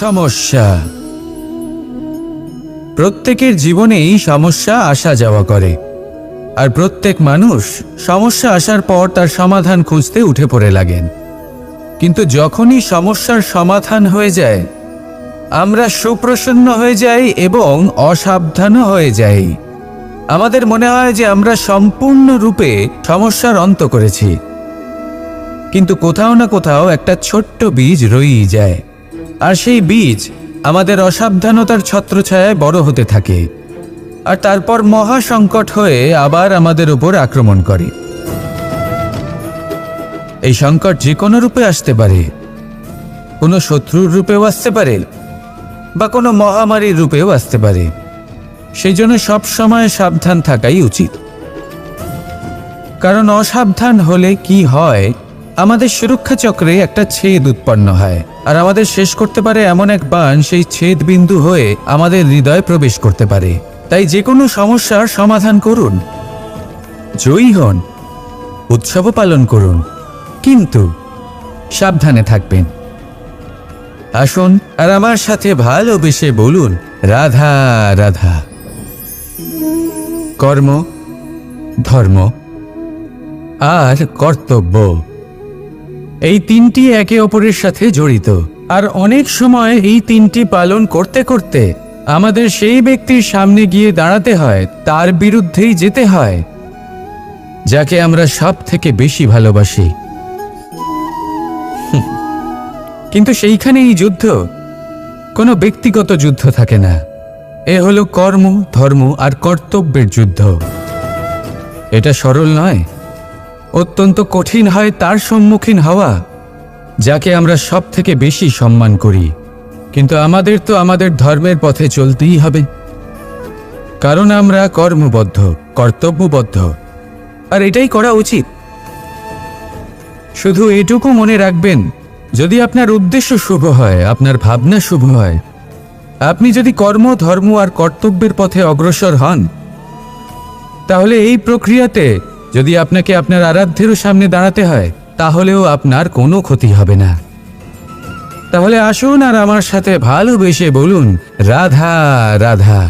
সমস্যা। প্রত্যেকের জীবনেই সমস্যা আসা যাওয়া করে, আর প্রত্যেক মানুষ সমস্যা আসার পর তার সমাধান খুঁজতে উঠে পড়ে লাগেন। কিন্তু যখনই সমস্যার সমাধান হয়ে যায়, আমরা সুপ্রসন্ন হয়ে যাই এবং অসাবধানও হয়ে যাই। আমাদের মনে হয় যে আমরা সম্পূর্ণরূপে সমস্যার অন্ত করেছি, কিন্তু কোথাও না কোথাও একটা ছোট্ট বীজ রয়েই যায়, আর সেই বীজ আমাদের অসাবধানতার ছত্রছায়ায় বড় হতে থাকে, আর তারপর মহা সংকট হয়ে আবার আমাদের উপর আক্রমণ করে। এই সংকট যে কোনো রূপে আসতে পারে, কোনো শত্রুর রূপেও আসতে পারে, বা কোনো মহামারীর রূপেও আসতে পারে। সেই জন্য সবসময় সাবধান থাকাই উচিত, কারণ অসাবধান হলে কি হয়, আমাদের সুরক্ষা চক্রে একটা ছেদ উৎপন্ন হয়, আর আমাদের শেষ করতে পারে এমন এক বাণ সেই ছেদ বিন্দু হয়ে আমাদের হৃদয়ে প্রবেশ করতে পারে। তাই যে কোনো সমস্যার সমাধান করুন, জয়ী হন, উৎসবও পালন করুন, কিন্তু সাবধানে থাকবেন। আসুন আর আমার সাথে ভালোবেসে বলুন, রাধা রাধা। কর্ম, ধর্ম আর কর্তব্য, এই তিনটি একে অপরের সাথে জড়িত, আর অনেক সময় এই তিনটি পালন করতে করতে আমাদের সেই ব্যক্তির সামনে গিয়ে দাঁড়াতে হয়, তার বিরুদ্ধেই যেতে হয়, যাকে আমরা সব থেকে বেশি ভালোবাসি। কিন্তু সেইখানে এই যুদ্ধ কোনো ব্যক্তিগত যুদ্ধ থাকে না, এ হলো কর্ম, ধর্ম আর কর্তব্যের যুদ্ধ। এটা সরল নয়, অত্যন্ত কঠিন হয় তার সম্মুখীন হওয়া যাকে আমরা সব থেকে বেশি সম্মান করি। কিন্তু আমাদের তো আমাদের ধর্মের পথে চলতেই হবে, কারণ আমরা কর্মবদ্ধ, কর্তব্যবদ্ধ, আর এটাই করা উচিত। শুধু এটুকু মনে রাখবেন, যদি আপনার উদ্দেশ্য শুভ হয়, আপনার ভাবনা শুভ হয়, আপনি যদি কর্ম, ধর্ম আর কর্তব্যের পথে অগ্রসর হন, তাহলে এই প্রক্রিয়াতে যদি আপনাকে আপনার আরাধ্যেরও সামনে দাঁড়াতে হয়, তাহলেও আপনার কোনো ক্ষতি হবে না। তাহলে আসুন আর আমার সাথে ভালোবেসে বলুন, রাধা রাধা।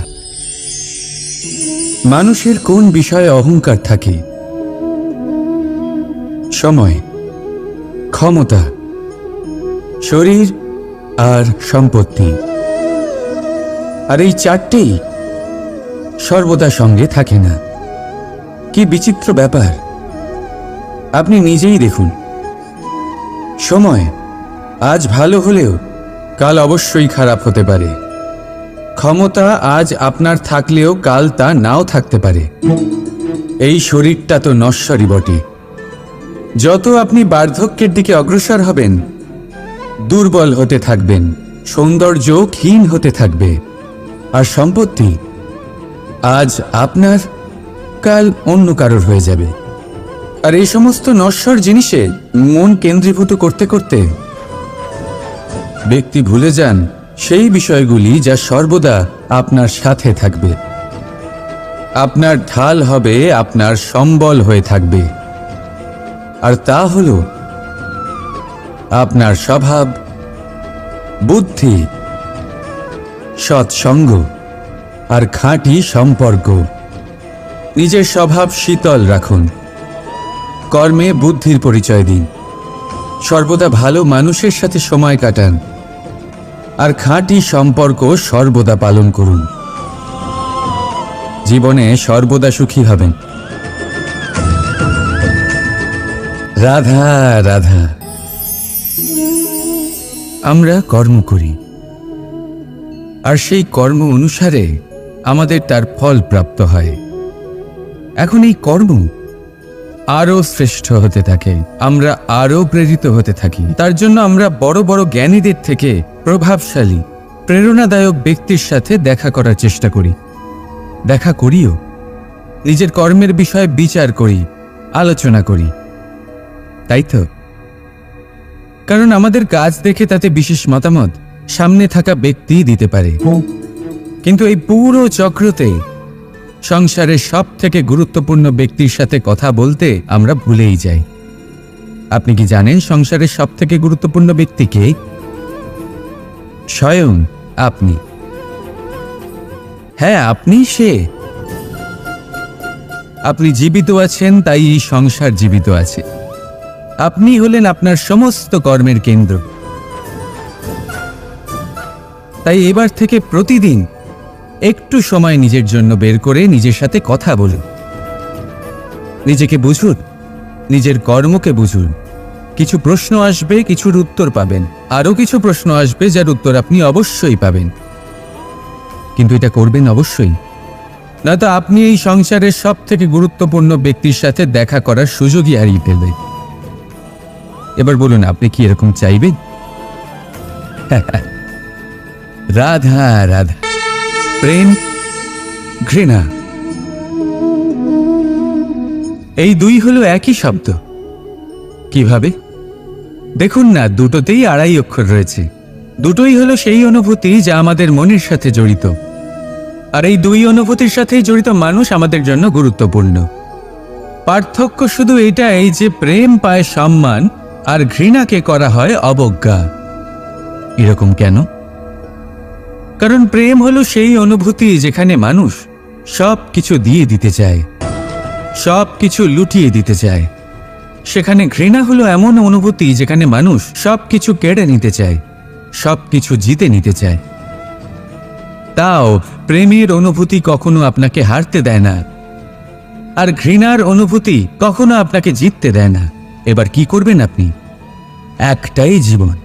মানুষের কোন বিষয়ে অহংকার থাকে? সময়, ক্ষমতা, শরীর আর সম্পত্তি। আর এই চারটেই সর্বদা সঙ্গে থাকে না। কি বিচিত্র ব্যাপার! আপনি নিজেই দেখুন, সময় আজ ভালো হলেও কাল অবশ্যই খারাপ হতে পারে। ক্ষমতা আজ আপনার থাকলেও কাল তা নাও থাকতে পারে। এই শরীরটা তো নশ্বরই বটে। যত আপনি বার্ধক্যের দিকে অগ্রসর হবেন, দুর্বল হতে থাকবেন, সৌন্দর্য ক্ষীণ হতে থাকবে। আর সম্পত্তি আজ আপনার, কাল অন্য কারোর হয়ে যাবে। আর এই সমস্ত নশ্বর জিনিসে মন কেন্দ্রীভূত করতে করতে ব্যক্তি ভুলে যান সেই বিষয়গুলি যা সর্বদা আপনার সাথে থাকবে, আপনার ঢাল হবে, আপনার সম্বল হয়ে থাকবে। আর তা হলো আপনার স্বভাব, বুদ্ধি, সৎসঙ্গ আর খাঁটি সম্পর্ক। নিজের স্বভাব শীতল রাখুন, কর্মে বুদ্ধির পরিচয় দিন, সর্বদা ভালো মানুষের সাথে সময় কাটান, আর খাঁটি সম্পর্ক সর্বদা পালন করুন। জীবনে সর্বদা সুখী হবেন। রাধা রাধা। আমরা কর্ম করি, আর সেই কর্ম অনুসারে আমাদের তার ফল প্রাপ্ত হয়। এখন এই কর্ম আরো শ্রেষ্ঠ হতে থাকে, আমরা আরো প্রেরিত হতে থাকি। তার জন্য আমরা বড় বড় জ্ঞানীদের থেকে প্রভাবশালী, প্রেরণাদায়ক ব্যক্তির সাথে দেখা করার চেষ্টা করি, দেখা করিও। নিজের কর্মের বিষয়ে বিচার করি, আলোচনা করি, তাই তো? কারণ আমাদের কাজ দেখে তাতে বিশেষ মতামত সামনে থাকা ব্যক্তি দিতে পারে, কিন্তু এই পুরো চক্রতে সংসারের সব থেকে গুরুত্বপূর্ণ ব্যক্তির সাথে কথা বলতে আমরা ভুলেই যাই। আপনি কি জানেন সংসারের সব থেকে গুরুত্বপূর্ণ ব্যক্তি কে? স্বয়ং আপনি। হ্যাঁ, আপনি সে। আপনি জীবিত আছেন, তাই এই সংসার জীবিত আছে। আপনি হলেন আপনার সমস্ত কর্মের কেন্দ্র। তাই এবার থেকে প্রতিদিন একটু সময় নিজের জন্য বের করে নিজের সাথে কথা বলুন। নিজেকে বুঝুন, নিজের কর্মকে বুঝুন। কিছু প্রশ্ন আসবে, কিছুর উত্তর পাবেন। আরও কিছু প্রশ্ন আসবে যার উত্তর আপনি অবশ্যই পাবেন, কিন্তু এটা করবেন অবশ্যই, নয়তো আপনি এই সংসারের সব থেকে গুরুত্বপূর্ণ ব্যক্তির সাথে দেখা করার সুযোগই হারিয়ে ফেলবেন। এবার বলুন, আপনি কি এরকম চাইবেন? রাধা রাধা, প্রেম, ঘৃণা, এই দুই হলো একই শব্দ। কিভাবে? দেখুন না, দুটোতেই আড়াই অক্ষর রয়েছে। দুটোই হলো সেই অনুভূতি যা আমাদের মনের সাথে জড়িত, আর এই দুই অনুভূতির সাথেই জড়িত মানুষ আমাদের জন্য গুরুত্বপূর্ণ। পার্থক্য শুধু এটাই যে প্রেম পায় সম্মান আর ঘৃণাকে করা হয় অবজ্ঞা। এরকম কেন? কারণ প্রেম হলো সেই অনুভূতি যেখানে মানুষ সব কিছু দিয়ে দিতে চায়, সব কিছু লুটিয়ে দিতে চায়। সেখানে ঘৃণা হলো এমন অনুভূতি যেখানে মানুষ সব কিছু কেড়ে নিতে চায়, সব কিছু জিতে নিতে চায়। তাও প্রেমের অনুভূতি কখনো আপনাকে হারতে দেয় না, আর ঘৃণার অনুভূতি কখনো আপনাকে জিততে দেয় না। এবার কি করবেন আপনি? একটাই জীবন।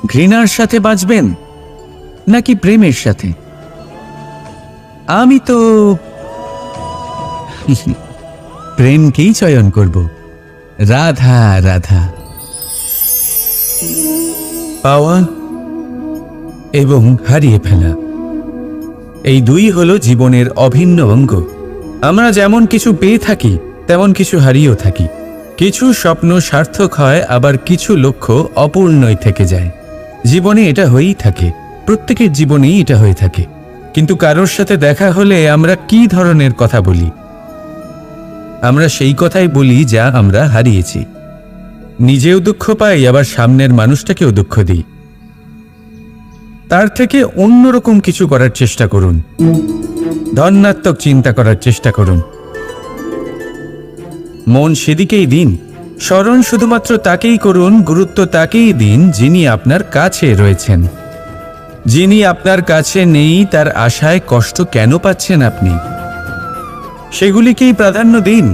ঘৃণার সাথে বাঁচবেন নাকি প্রেমের সাথে? আমি তো প্রেমকেই চয়ন করব। রাধা রাধা। পাওয়া এবং হারিয়ে ফেলা, এই দুই হলো জীবনের অভিন্ন অঙ্গ। আমরা যেমন কিছু পেয়ে থাকি, তেমন কিছু হারিয়েও থাকি। কিছু স্বপ্ন সার্থক হয়, আবার কিছু লক্ষ্য অপূর্ণই থেকে যায়। জীবনে এটা হয়েই থাকে, প্রত্যেকের জীবনেই এটা হয়ে থাকে। কিন্তু কারোর সাথে দেখা হলে আমরা কি ধরনের কথা বলি? আমরা সেই কথাই বলি যা আমরা হারিয়েছি। নিজেও দুঃখ পাই, আবার সামনের মানুষটাকেও দুঃখ দিই। তার থেকে অন্যরকম কিছু করার চেষ্টা করুন, ধনাত্মক চিন্তা করার চেষ্টা করুন। মন সেদিকেই দিন। স্মরণ শুধুমাত্র তাকেই করুন, গুরুত্ব তাকেই দিন যিনি আপনার কাছে রয়েছেন। যিনি আপনার কাছে নেই তার আশায় কষ্ট কেন পাচ্ছেন আপনি? সেগুলিকেই প্রাধান্য দিন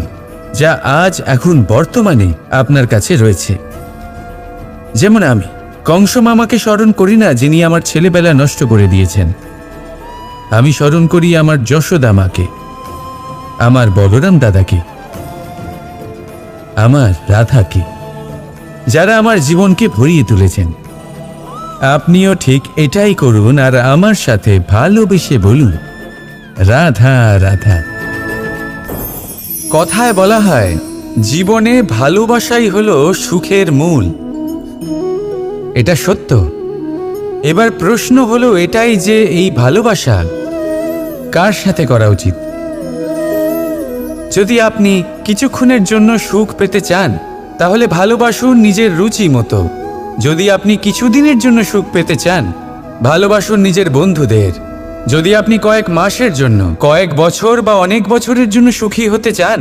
যা আজ এখন বর্তমানে আপনার কাছে রয়েছে। যেমন আমি কংস মামাকে স্মরণ করি না, যিনি আমার ছেলেবেলা নষ্ট করে দিয়েছেন। আমি স্মরণ করি আমার যশোদা মাকে, আমার বলরাম দাদাকে, আমার রাধাকে, যারা আমার জীবনকে ভরিয়ে তুলেছেন। আপনিও ঠিক এটাই করুন, আর আমার সাথে ভালোবেসে বলুন, রাধা রাধা। কথায় বলা হয়, জীবনে ভালোবাসাই হলো সুখের মূল। এটা সত্য। এবার প্রশ্ন হলো এটাই যে এই ভালোবাসা কার সাথে করা উচিত? যদি আপনি কিছুক্ষণের জন্য সুখ পেতে চান, তাহলে ভালোবাসুন নিজের রুচি মতো। যদি আপনি কিছুদিনের জন্য সুখ পেতে চান, ভালোবাসুন নিজের বন্ধুদের। যদি আপনি কয়েক মাসের জন্য, কয়েক বছর বা অনেক বছরের জন্য সুখী হতে চান,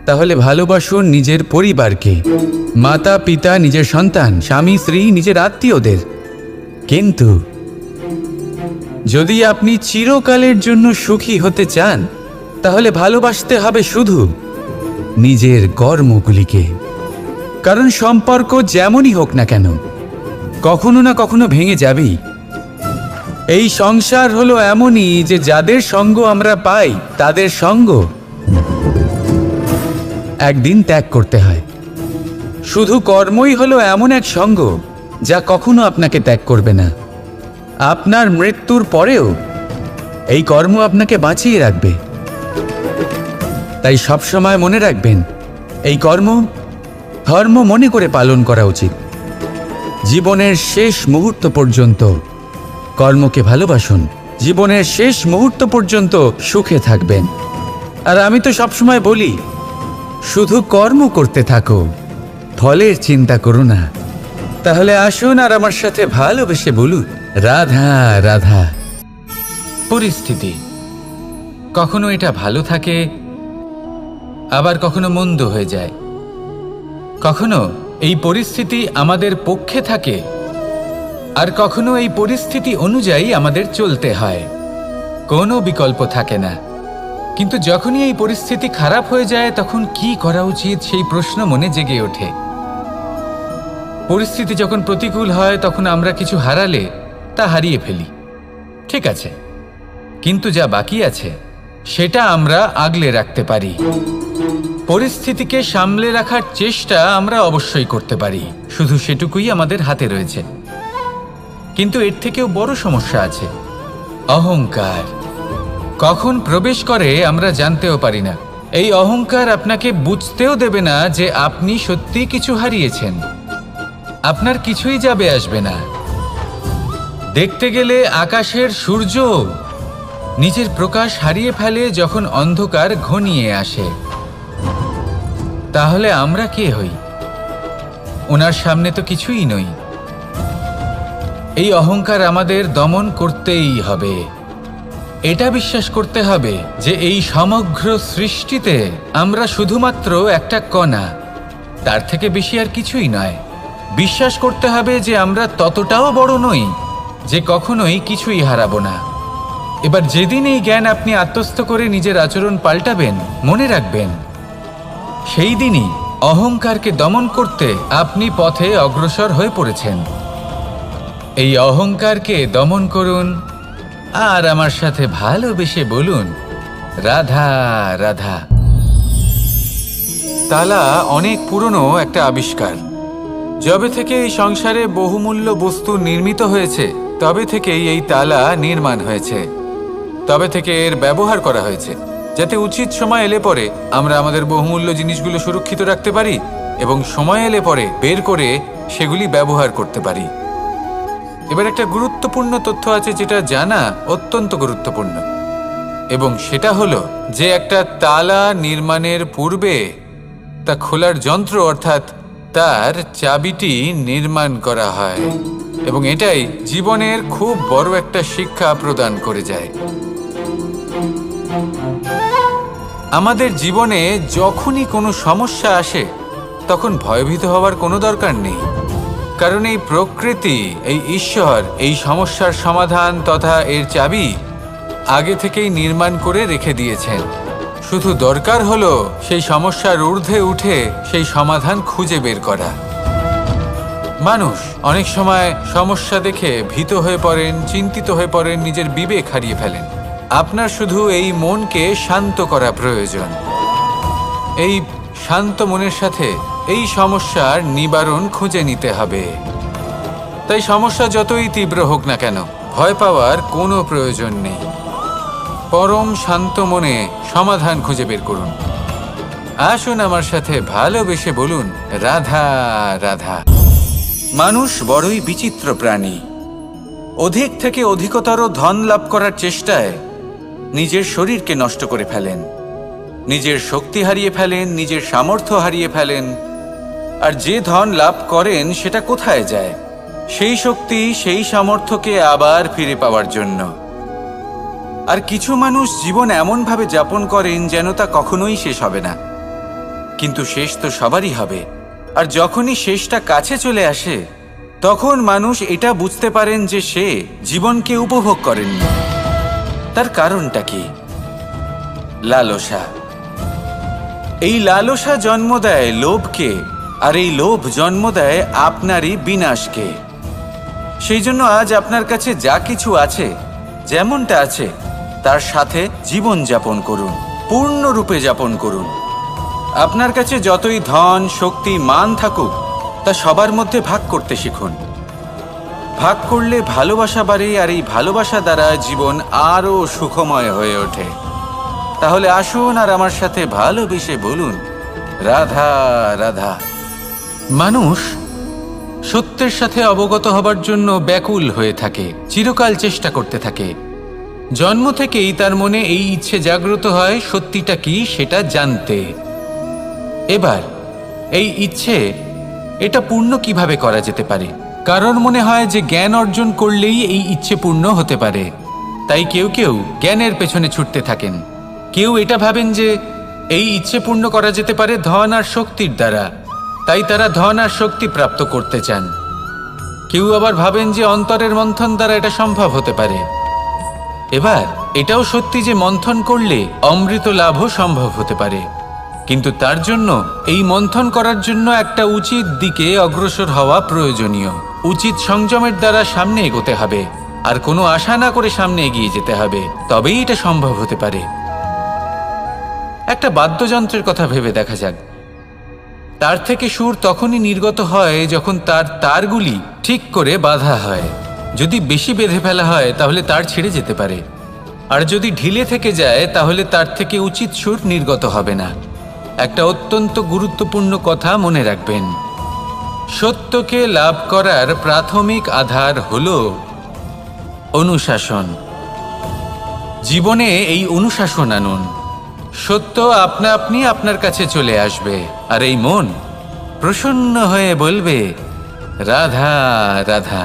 তাহলে ভালোবাসুন নিজের পরিবারকে, মাতা পিতা, নিজের সন্তান, স্বামী স্ত্রী, নিজের আত্মীয়দের। কিন্তু যদি আপনি চিরকালের জন্য সুখী হতে চান, তাহলে ভালোবাসতে হবে শুধু নিজের কর্মগুলিকে। কারণ সম্পর্ক যেমনই হোক না কেন, কখনো না কখনো ভেঙে যাবেই। এই সংসার হলো এমনই যে যাদের সঙ্গ আমরা পাই, তাদের সঙ্গ একদিন ত্যাগ করতে হয়। শুধু কর্মই হলো এমন এক সঙ্গ যা কখনো আপনাকে ত্যাগ করবে না। আপনার মৃত্যুর পরেও এই কর্ম আপনাকে বাঁচিয়ে রাখবে। তাই সবসময় মনে রাখবেন, এই কর্ম ধর্ম মনে করে পালন করা উচিত। জীবনের শেষ মুহূর্ত পর্যন্ত কর্মকে ভালোবাসুন। জীবনের শেষ মুহূর্ত পর্যন্ত সুখে থাকবেন। আর আমি তো সবসময় বলি, শুধু কর্ম করতে থাকো, ফলের চিন্তা করো না। তাহলে আসুন আর আমার সাথে ভালোবেসে বলুন, রাধা রাধা। পরিস্থিতি কখনো এটা ভালো থাকে, আবার কখনো মন্দ হয়ে যায়। কখনো এই পরিস্থিতি আমাদের পক্ষে থাকে, আর কখনো এই পরিস্থিতি অনুযায়ী আমাদের চলতে হয়। কোনো বিকল্প থাকে না। কিন্তু যখনই এই পরিস্থিতি খারাপ হয়ে যায়, তখন কি করা উচিত সেই প্রশ্ন মনে জেগে ওঠে। পরিস্থিতি যখন প্রতিকূল হয়, তখন আমরা কিছু হারালে তা হারিয়ে ফেলি, ঠিক আছে, কিন্তু যা বাকি আছে সেটা আমরা আগলে রাখতে পারি। পরিস্থিতিকে সামলে রাখার চেষ্টা আমরা অবশ্যই করতে পারি, শুধু সেটুকুই আমাদের হাতে রয়েছে। কিন্তু এর থেকেও বড় সমস্যা আছে, অহংকার। কখন প্রবেশ করে আমরা জানতেও পারি না। এই অহংকার আপনাকে বুঝতেও দেবে না যে আপনি সত্যি কিছু হারিয়েছেন। আপনার কিছুই যাবে আসবে না। দেখতে গেলে আকাশের সূর্য নিজের প্রকাশ হারিয়ে ফেলে যখন অন্ধকার ঘনিয়ে আসে। তাহলে আমরা কে হই? ওনার সামনে তো কিছুই নই। এই অহংকার আমাদের দমন করতেই হবে। এটা বিশ্বাস করতে হবে যে এই সমগ্র সৃষ্টিতে আমরা শুধুমাত্র একটা কণা, তার থেকে বেশি আর কিছুই নয়। বিশ্বাস করতে হবে যে আমরা ততটাও বড় নই যে কখনোই কিছুই হারাবো না। এবার যেদিন এই জ্ঞান আপনি আত্মস্থ করে নিজের আচরণ পাল্টাবেন, মনে রাখবেন সেই দিনই অহংকারকে দমন করতে আপনি পথে অগ্রসর হয়ে পড়েছেন। এই অহংকারকে দমন করুন আর আমার সাথে ভালোবেসে বলুন, রাধা রাধা। তালা অনেক পুরনো একটা আবিষ্কার। যবে থেকে এই সংসারে বহুমূল্য বস্তু নির্মিত হয়েছে, তবে থেকেই এই তালা নির্মাণ হয়েছে। তবে থেকে এর ব্যবহার করা হয়েছে, যাতে উচিত সময় এলে পরে আমরা আমাদের বহুমূল্য জিনিসগুলো সুরক্ষিত রাখতে পারি এবং সময় এলে পরে বের করে সেগুলি ব্যবহার করতে পারি। এবার একটা গুরুত্বপূর্ণ তথ্য আছে যেটা জানা অত্যন্ত গুরুত্বপূর্ণ, এবং সেটা হলো যে একটা তালা নির্মাণের পূর্বে তা খোলার যন্ত্র অর্থাৎ তার চাবিটি নির্মাণ করা হয়, এবং এটাই জীবনের খুব বড় একটা শিক্ষা প্রদান করে যায়। আমাদের জীবনে যখনই কোনো সমস্যা আসে, তখন ভয়ভীত হওয়ার কোনো দরকার নেই, কারণ এই প্রকৃতি, এই ঈশ্বর এই সমস্যার সমাধান তথা এর চাবি আগে থেকেই নির্মাণ করে রেখে দিয়েছেন। শুধু দরকার হলো সেই সমস্যার ঊর্ধ্বে উঠে সেই সমাধান খুঁজে বের করা। মানুষ অনেক সময় সমস্যা দেখে ভীত হয়ে পড়েন, চিন্তিত হয়ে পড়েন, নিজের বিবেক হারিয়ে ফেলেন। আপনার শুধু এই মনকে শান্ত করা প্রয়োজন। এই শান্ত মনের সাথে এই সমস্যার নিবারণ খুঁজে নিতে হবে। তাই সমস্যা যতই তীব্র হোক না কেন, ভয় পাওয়ার কোনো প্রয়োজন নেই। পরম শান্ত মনে সমাধান খুঁজে বের করুন। আসুন আমার সাথে ভালোবেসে বলুন, রাধা রাধা। মানুষ বড়ই বিচিত্র প্রাণী। অধিক থেকে অধিকতর ধন লাভ করার চেষ্টায় নিজের শরীরকে নষ্ট করে ফেলেন, নিজের শক্তি হারিয়ে ফেলেন, নিজের সামর্থ্য হারিয়ে ফেলেন। আর যে ধন লাভ করেন সেটা কোথায় যায়? সেই শক্তি, সেই সামর্থ্যকে আবার ফিরে পাওয়ার জন্য। আর কিছু মানুষ জীবন এমনভাবে যাপন করেন যেন তা কখনোই শেষ হবে না, কিন্তু শেষ তো সবারই হবে। আর যখনই শেষটা কাছে চলে আসে, তখন মানুষ এটা বুঝতে পারেন যে সে জীবনকে উপভোগ করেননি। তার কারণটা কি? লালসা। এই লালসা জন্ম দেয় লোভকে, আর এই লোভ জন্ম দেয় আপনারই বিনাশকে। সেই জন্য আজ আপনার কাছে যা কিছু আছে, যেমনটা আছে, তার সাথে জীবন যাপন করুন, পূর্ণরূপে যাপন করুন। আপনার কাছে যতই ধন, শক্তি, মান থাকুক, তা সবার মধ্যে ভাগ করতে শিখুন। ভাগ করলে ভালোবাসা বাড়ে, আর এই ভালোবাসা দ্বারা জীবন আরও সুখময় হয়ে ওঠে। তাহলে আসুন আর আমার সাথে ভালোবেসে বলুন, রাধা রাধা। মানুষ সত্যের সাথে অবগত হবার জন্য ব্যাকুল হয়ে থাকে, চিরকাল চেষ্টা করতে থাকে। জন্ম থেকেই তার মনে এই ইচ্ছে জাগ্রত হয় সত্যিটা কি সেটা জানতে। এবার এই ইচ্ছে এটা পূর্ণ কিভাবে করা যেতে পারে। কারণ মনে হয় যে জ্ঞান অর্জন করলেই এই ইচ্ছে পূর্ণ হতে পারে, তাই কেউ কেউ জ্ঞানের পেছনে ছুটতে থাকেন। কেউ এটা ভাবেন যে এই ইচ্ছে পূর্ণ করা যেতে পারে ধন আর শক্তির দ্বারা, তাই তারা ধন আর শক্তি প্রাপ্ত করতে চান। কেউ আবার ভাবেন যে অন্তরের মন্থন দ্বারা এটা সম্ভব হতে পারে। এবার এটাও সত্যি যে মন্থন করলে অমৃত লাভও সম্ভব হতে পারে, কিন্তু তার জন্য এই মন্থন করার জন্য একটা উচিত দিকে অগ্রসর হওয়া প্রয়োজনীয়। উচিত সংযমের দ্বারা সামনে এগোতে হবে, আর কোনো আশা না করে সামনে এগিয়ে যেতে হবে, তবেই এটা সম্ভব হতে পারে। একটা বাদ্যযন্ত্রের কথা ভেবে দেখা যাক। তার থেকে সুর তখনই নির্গত হয় যখন তার তারগুলি ঠিক করে বাঁধা হয়। যদি বেশি বেঁধে ফেলা হয় তাহলে তার ছিঁড়ে যেতে পারে, আর যদি ঢিলে থেকে যায় তাহলে তার থেকে উচিত সুর নির্গত হবে না। একটা অত্যন্ত গুরুত্বপূর্ণ কথা মনে রাখবেন, সত্যকে লাভ করার প্রাথমিক আধার হল অনুশাসন। জীবনে এই অনুশাসন আনুন, সত্য আপনা আপনি আপনার কাছে চলে আসবে, আর এই মন প্রসন্ন হয়ে বলবে রাধা রাধা।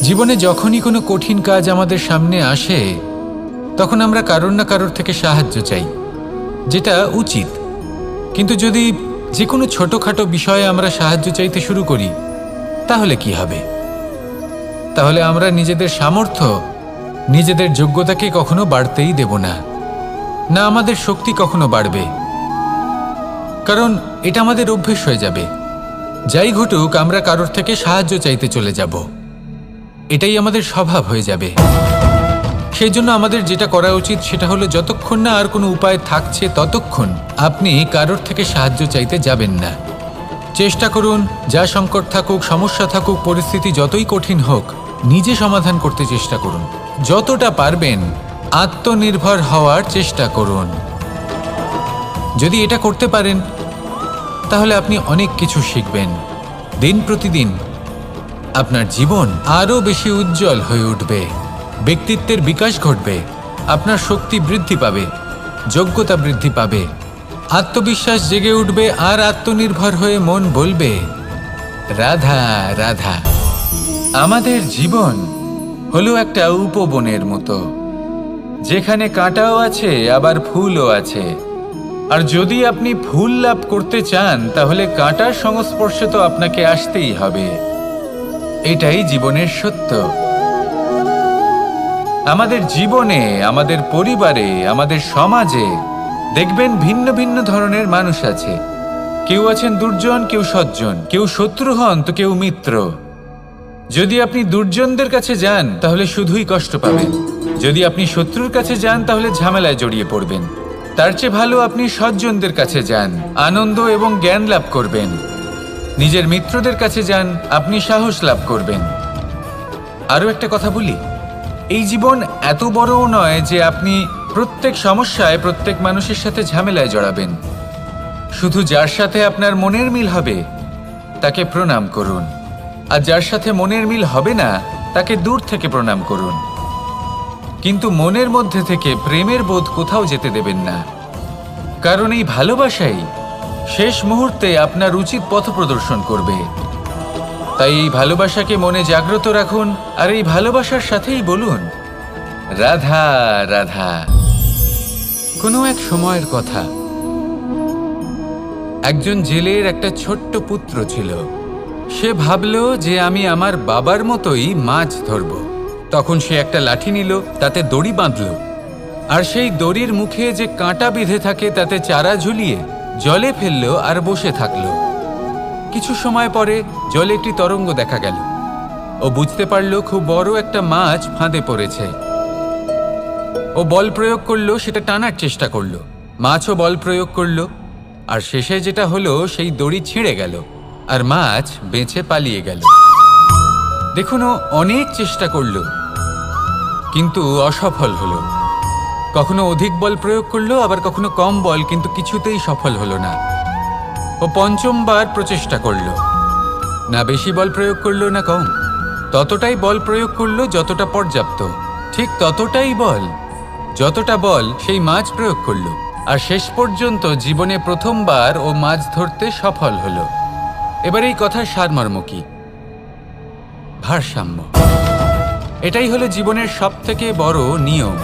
জীবনে যখনই কোনো কঠিন কাজ আমাদের সামনে আসে তখন আমরা কারোর না কারোর থেকে সাহায্য চাই, যেটা উচিত। কিন্তু যদি যে কোনো ছোটখাটো বিষয়ে আমরা সাহায্য চাইতে শুরু করি তাহলে কি হবে? তাহলে আমরা নিজেদের সামর্থ্য, নিজেদের যোগ্যতাকে কখনো বাড়তেই দেব না, না আমাদের শক্তি কখনো বাড়বে, কারণ এটা আমাদের অভ্যেস হয়ে যাবে। যাই ঘটুক আমরা কারোর থেকে সাহায্য চাইতে চলে যাব, এটাই আমাদের স্বভাব হয়ে যাবে। সেই জন্য আমাদের যেটা করা উচিত সেটা হলো যতক্ষণ না আর কোনো উপায় থাকছে ততক্ষণ আপনি কারোর থেকে সাহায্য চাইতে যাবেন না। চেষ্টা করুন, যা সংকট থাকুক, সমস্যা থাকুক, পরিস্থিতি যতই কঠিন হোক, নিজে সমাধান করতে চেষ্টা করুন। যতটা পারবেন আত্মনির্ভর হওয়ার চেষ্টা করুন। যদি এটা করতে পারেন তাহলে আপনি অনেক কিছু শিখবেন। দিন প্রতিদিন আপনার জীবন আরও বেশি উজ্জ্বল হয়ে উঠবে, ব্যক্তিত্বের বিকাশ ঘটবে, আপনার শক্তি বৃদ্ধি পাবে, যোগ্যতা বৃদ্ধি পাবে, আত্মবিশ্বাস জেগে উঠবে, আর আত্মনির্ভর হয়ে মন বলবে রাধা রাধা। আমাদের জীবন হলো একটা উপবনের মতো, যেখানে কাঁটাও আছে আবার ফুলও আছে। আর যদি আপনি ফুল লাভ করতে চান তাহলে কাঁটার সংস্পর্শে তো আপনাকে আসতেই হবে। এটাই জীবনের সত্য। আমাদের জীবনে, আমাদের পরিবারে, আমাদের সমাজে দেখবেন ভিন্ন ভিন্ন ধরনের মানুষ আছে। কেউ আছেন দুর্জন, কেউ সজ্জন, কেউ শত্রু হন তো কেউ মিত্র। যদি আপনি দুর্জনদের কাছে যান তাহলে শুধুই কষ্ট পাবেন, যদি আপনি শত্রুর কাছে যান তাহলে ঝামেলায় জড়িয়ে পড়বেন। তার চেয়ে ভালো আপনি সজ্জনদের কাছে যান, আনন্দ এবং জ্ঞান লাভ করবেন। নিজের মিত্রদের কাছে যান, আপনি সাহস লাভ করবেন। আরও একটা কথা বলি, এই জীবন এত বড়ও নয় যে আপনি প্রত্যেক সমস্যায় প্রত্যেক মানুষের সাথে ঝামেলায় জড়াবেন। শুধু যার সাথে আপনার মনের মিল হবে তাকে প্রণাম করুন, আর যার সাথে মনের মিল হবে না তাকে দূর থেকে প্রণাম করুন। কিন্তু মনের মধ্যে থেকে প্রেমের বোধ কোথাও যেতে দেবেন না, কারণ এই ভালোবাসাই শেষ মুহূর্তে আপনার উচিত পথ প্রদর্শন করবে। তাই এই ভালোবাসাকে মনে জাগ্রত রাখুন, আর এই ভালোবাসার সাথেই বলুন রাধা রাধা। কোনো এক সময়ের কথা, একজন জেলের একটা ছোট্ট পুত্র ছিল। সে ভাবল যে আমি আমার বাবার মতোই মাছ ধরব। তখন সে একটা লাঠি নিল, তাতে দড়ি বাঁধল, আর সেই দড়ির মুখে যে কাঁটা বিঁধে থাকে তাতে চারা ঝুলিয়ে জলে ফেলল আর বসে থাকল। কিছু সময় পরে জলে একটি তরঙ্গ দেখা গেল। ও বুঝতে পারল খুব বড় একটা মাছ ফাঁদে পড়েছে। ও বল প্রয়োগ করলো, সেটা টানার চেষ্টা করলো, মাছও বল প্রয়োগ করলো, আর শেষে যেটা হলো সেই দড়ি ছিঁড়ে গেল আর মাছ বেঁচে পালিয়ে গেল। দেখুন, ও অনেক চেষ্টা করলো কিন্তু অসফল হলো। কখনো অধিক বল প্রয়োগ করলো, আবার কখনো কম বল, কিন্তু কিছুতেই সফল হলো না। ও পঞ্চমবার প্রচেষ্টা করলো, না বেশি বল প্রয়োগ করলো না কম, ততটাই বল প্রয়োগ করলো যতটা পর্যাপ্ত, ঠিক ততটাই বল, যতটা বল সেই মাছ প্রয়োগ করলো, আর শেষ পর্যন্ত জীবনে প্রথমবার ও মাছ ধরতে সফল হলো। এবার এই কথার সারমর্ম কি? ভারসাম্য। এটাই হলো জীবনের সবথেকে বড় নিয়ম।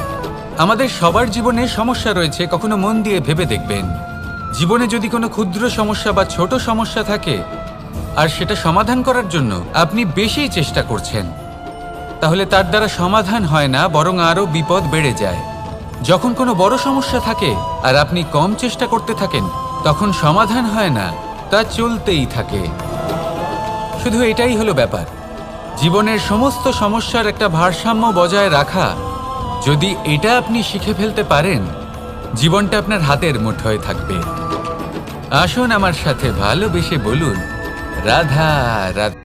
আমাদের সবার জীবনে সমস্যা রয়েছে, কখনো মন দিয়ে ভেবে দেখবেন। জীবনে যদি কোনো ক্ষুদ্র সমস্যা বা ছোট সমস্যা থাকে আর সেটা সমাধান করার জন্য আপনি বেশি চেষ্টা করছেন, তাহলে তার দ্বারা সমাধান হয় না, বরং আরও বিপদ বেড়ে যায়। যখন কোনো বড় সমস্যা থাকে আর আপনি কম চেষ্টা করতে থাকেন, তখন সমাধান হয় না, তা চলতেই থাকে। শুধু এটাই হলো ব্যাপার। জীবনের সমস্ত সমস্যার একটা ভারসাম্য বজায় রাখা, যদি এটা আপনি শিখে ফেলতে পারেন, জীবনটা আপনার হাতের মুঠোয় থাকবে। আসুন আমার সাথে ভালোবেসে বলুন, রাধা রাধা।